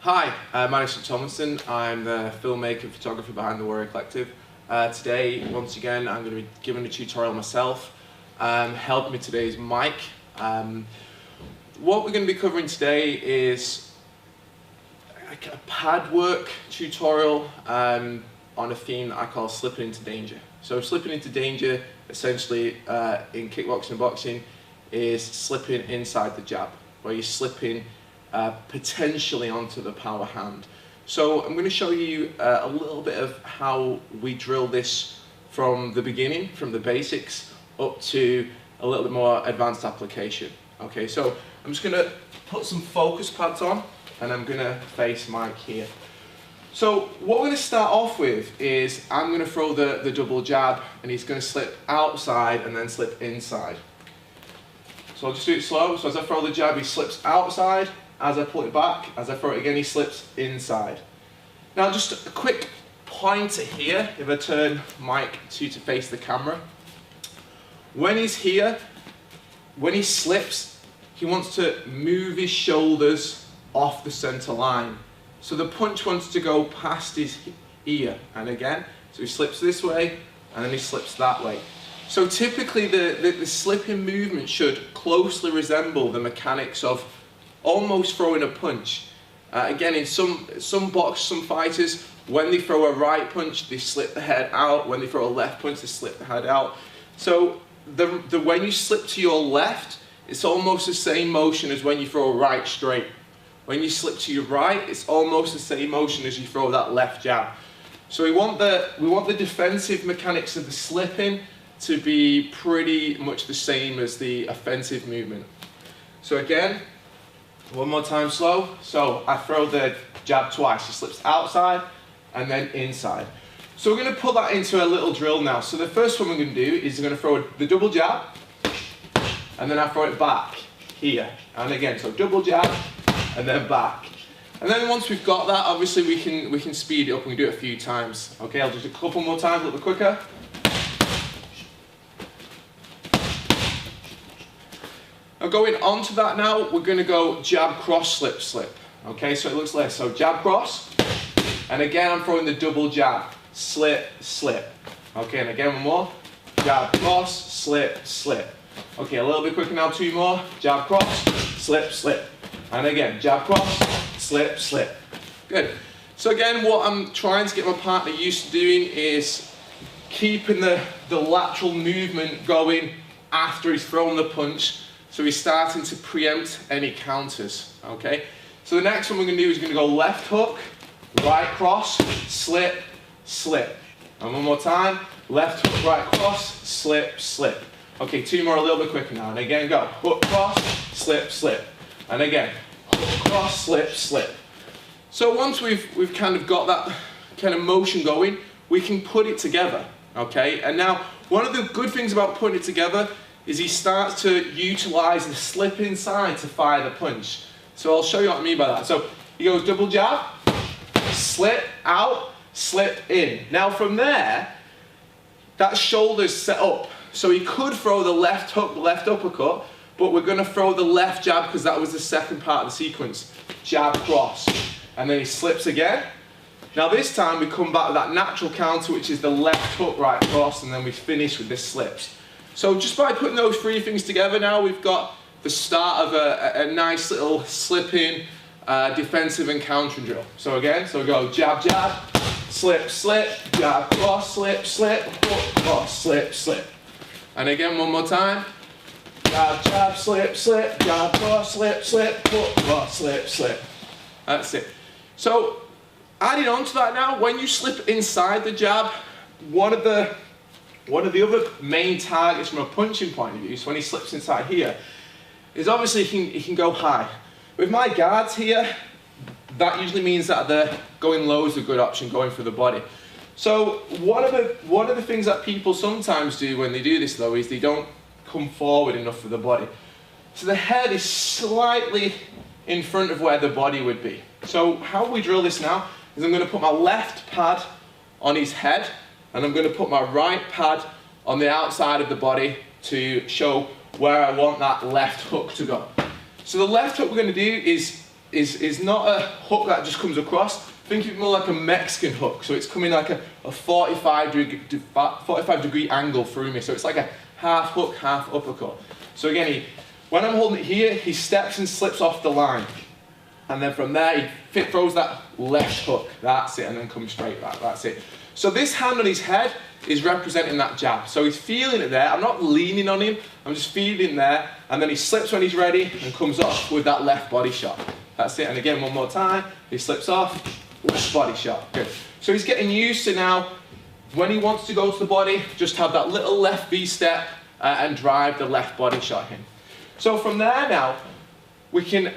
Hi, my name is Tomlinson. I'm the filmmaker and photographer behind the Warrior Collective. Today, once again, I'm going to be giving a tutorial myself. Helping me today is Mike. What we're going to be covering today is a pad work tutorial on a theme that I call slipping into danger. So slipping into danger, essentially in kickboxing and boxing, is slipping inside the jab, where you're slipping potentially onto the power hand. So I'm going to show you a little bit of how we drill this from the beginning, from the basics, up to a little bit more advanced application. Okay, so I'm just going to put some focus pads on and I'm going to face Mike here. So what we're going to start off with is I'm going to throw the double jab and he's going to slip outside and then slip inside. So I'll just do it slow. So as I throw the jab, he slips outside. As I pull it back, as I throw it again, he slips inside. Now just a quick pointer here, if I turn Mike to face the camera. When he's here, when he slips, he wants to move his shoulders off the center line. So the punch wants to go past his ear, and again, so he slips this way, and then he slips that way. So typically the slipping movement should closely resemble the mechanics of almost throwing a punch. Again, in some fighters, when they throw a right punch, they slip the head out. When they throw a left punch, they slip the head out. So when you slip to your left, it's almost the same motion as when you throw a right straight. When you slip to your right, it's almost the same motion as you throw that left jab. So we want the defensive mechanics of the slipping to be pretty much the same as the offensive movement. So again, one more time slow. So I throw the jab twice. He slips outside and then inside. So we're going to put that into a little drill now. So the first one we're going to do is we're going to throw the double jab and then I throw it back here. And again, so double jab and then back. And then once we've got that, obviously we can speed it up and we do it a few times. Okay, I'll do it a couple more times, a little bit quicker. Now going on to that now, we're going to go jab, cross, slip, slip. Okay, so it looks like this. So jab, cross, and again I'm throwing the double jab, slip, slip. Okay, and again one more, jab, cross, slip, slip. Okay, a little bit quicker now, two more, jab, cross, slip, slip. And again, jab, cross, slip, slip. Good. So again, what I'm trying to get my partner used to doing is keeping the lateral movement going after he's thrown the punch. So he's starting to preempt any counters, okay? So the next one we're going to do is going to go left hook, right cross, slip, slip. And one more time, left hook, right cross, slip, slip. Okay, two more a little bit quicker now. And again, go hook, cross, slip, slip. And again, hook, cross, slip, slip. So once we've kind of got that kind of motion going, we can put it together, okay? And now, one of the good things about putting it together is he starts to utilize the slip inside to fire the punch. So I'll show you what I mean by that. So he goes double jab, slip out, slip in. Now from there, that shoulder's set up. So he could throw the left hook, left uppercut, but we're going to throw the left jab because that was the second part of the sequence. Jab, cross. And then he slips again. Now this time we come back with that natural counter, which is the left hook, right cross, and then we finish with the slips. So just by putting those three things together now, we've got the start of a nice little slipping defensive and counter drill. So again, so we go jab, jab, slip, slip, jab, cross, slip, slip, hook, cross, slip, slip. And again, one more time. Jab, jab, slip, slip, jab, cross, slip, slip, hook, cross, slip, slip. That's it. So adding on to that now, when you slip inside the jab, one of the other main targets from a punching point of view, so when he slips inside here, is obviously he can go high. With my guards here, that usually means that the going low is a good option, going for the body. So one of the things that people sometimes do when they do this though is they don't come forward enough for the body. So the head is slightly in front of where the body would be. So how we drill this now is I'm going to put my left pad on his head, and I'm going to put my right pad on the outside of the body to show where I want that left hook to go. So the left hook we're going to do is is not a hook that just comes across. Think of it more like a Mexican hook. So it's coming like a 45 degree angle through me. So it's like a half hook, half uppercut. So again, when I'm holding it here, he steps and slips off the line. And then from there, he throws that left hook. That's it, and then comes straight back. That's it. So this hand on his head is representing that jab. So he's feeling it there. I'm not leaning on him. I'm just feeling there. And then he slips when he's ready and comes off with that left body shot. That's it. And again, one more time. He slips off, left body shot. Good. So he's getting used to now, when he wants to go to the body, just have that little left V-step and drive the left body shot in. So from there now, we can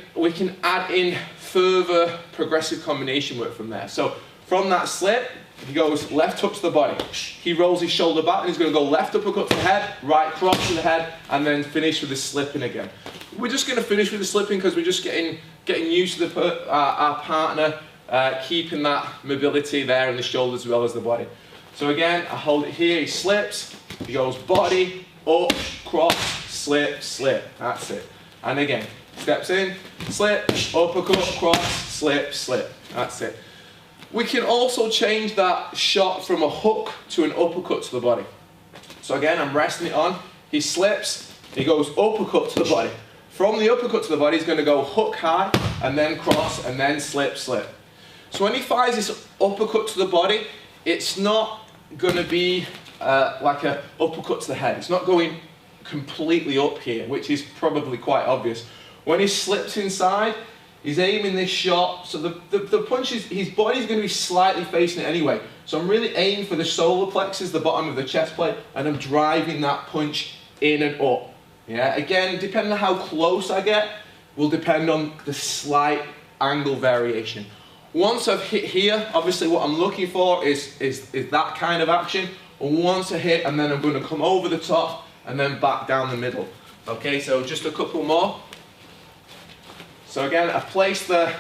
add in further progressive combination work from there. So from that slip, he goes left hook to the body. He rolls his shoulder back and he's going to go left uppercut to the head, right cross to the head, and then finish with the slipping again. We're just going to finish with the slipping because we're just getting used to our partner keeping that mobility there in the shoulders as well as the body. So again, I hold it here, he slips, he goes body, up, cross, slip, slip. That's it. And again, steps in, slip, uppercut, cross, slip, slip. That's it. We can also change that shot from a hook to an uppercut to the body. So again, I'm resting it on. He slips, he goes uppercut to the body. From the uppercut to the body, he's going to go hook high, and then cross, and then slip, slip. So when he fires this uppercut to the body, it's not going to be like an uppercut to the head. It's not going completely up here, which is probably quite obvious. When he slips inside, he's aiming this shot, so the punch is, his body's going to be slightly facing it anyway. So I'm really aiming for the solar plexus, the bottom of the chest plate, and I'm driving that punch in and up. Yeah, again, depending on how close I get, will depend on the slight angle variation. Once I've hit here, obviously what I'm looking for is that kind of action. Once I hit, and then I'm going to come over the top, and then back down the middle. Okay, so just a couple more. So again, I've placed the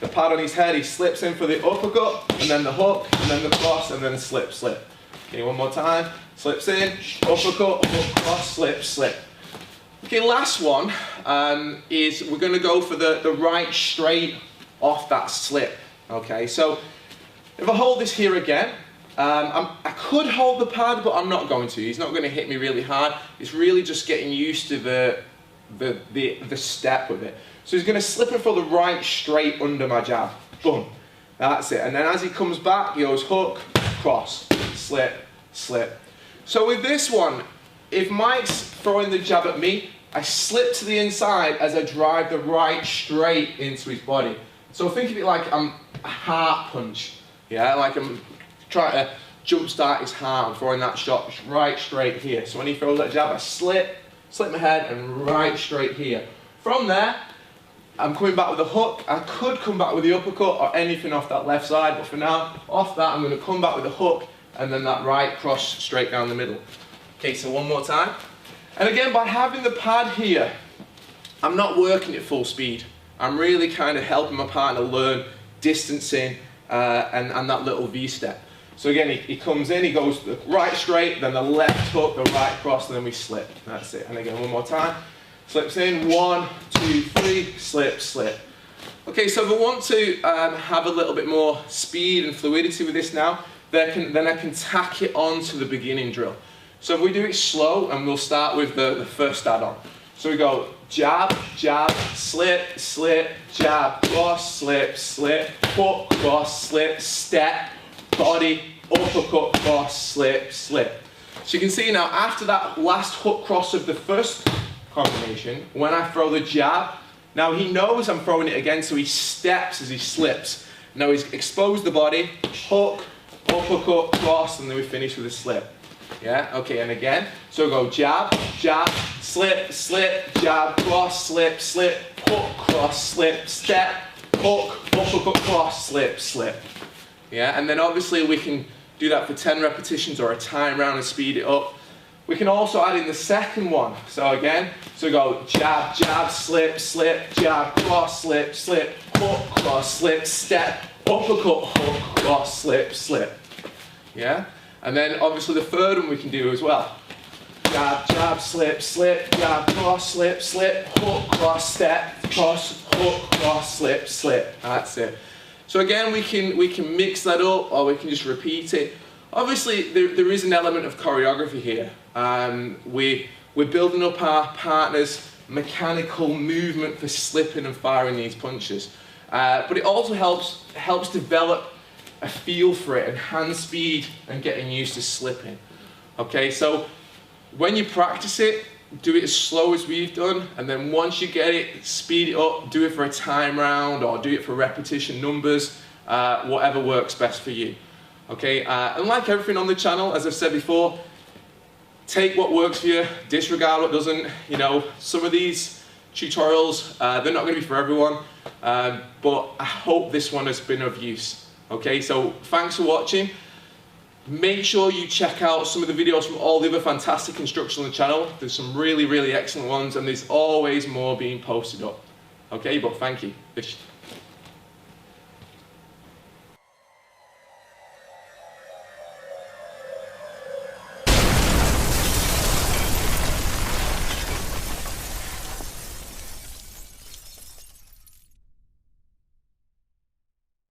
pad on his head, he slips in for the uppercut, and then the hook, and then the cross, and then the slip, slip. Okay, one more time. Slips in, uppercut, hook, cross, slip, slip. Okay, last one is we're going to go for the right straight off that slip. Okay, so if I hold this here again, I could hold the pad, but I'm not going to. He's not going to hit me really hard. It's really just getting used to the step with it. So he's going to slip it for the right straight under my jab. Boom. That's it. And then as he comes back, he goes hook, cross, slip, slip. So with this one, if Mike's throwing the jab at me, I slip to the inside as I drive the right straight into his body. So think of it like I'm a heart punch. Yeah, like I'm trying to jumpstart his heart. I'm throwing that shot right straight here. So when he throws that jab, I slip my head and right straight here. From there, I'm coming back with a hook. I could come back with the uppercut or anything off that left side, but for now, off that, I'm going to come back with a hook and then that right cross straight down the middle. Okay, so one more time. And again, by having the pad here, I'm not working at full speed. I'm really kind of helping my partner learn distancing and that little V-step. So again, he comes in, he goes the right straight, then the left hook, the right cross, and then we slip. That's it. And again, one more time. Slips in, 1, 2, 3, slip, slip. Okay, so if I want to have a little bit more speed and fluidity with this now, then I can tack it on to the beginning drill. So if we do it slow, and we'll start with the first add-on. So we go jab, jab, slip, slip, jab, cross, slip, slip, hook, cross, slip, step, body, uppercut, cross, slip, slip. So you can see now, after that last hook cross of the first combination, when I throw the jab, now he knows I'm throwing it again, so he steps as he slips. Now he's exposed the body, hook, uppercut, cross, and then we finish with a slip. Yeah, okay, and again, so we go jab, jab, slip, slip, jab, cross, slip, slip, hook, cross, slip, step, hook, uppercut, cross, slip, slip. Yeah, and then obviously we can do that for 10 repetitions or a time round and speed it up. We can also add in the second one. So again, so we go jab, jab, slip, slip, jab, cross, slip, slip, hook, cross, slip, step, uppercut, hook, cross, slip, slip. Yeah? And then obviously the third one we can do as well. jab, jab, slip, slip, jab, cross, slip, slip, hook, cross, step, cross, hook, cross, slip, slip. That's it. So again, we can mix that up, or we can just repeat it. Obviously, there is an element of choreography here. We're building up our partner's mechanical movement for slipping and firing these punches. But it also helps develop a feel for it, and hand speed, and getting used to slipping. Okay, so when you practice it, do it as slow as we've done, and then once you get it, speed it up, do it for a time round, or do it for repetition numbers, whatever works best for you. Okay, and like everything on the channel, as I've said before, take what works for you, disregard what doesn't. You know, some of these tutorials, they're not going to be for everyone, but I hope this one has been of use. Okay, so thanks for watching. Make sure you check out some of the videos from all the other fantastic instructors on the channel. There's some really, really excellent ones, and there's always more being posted up. Okay, but thank you.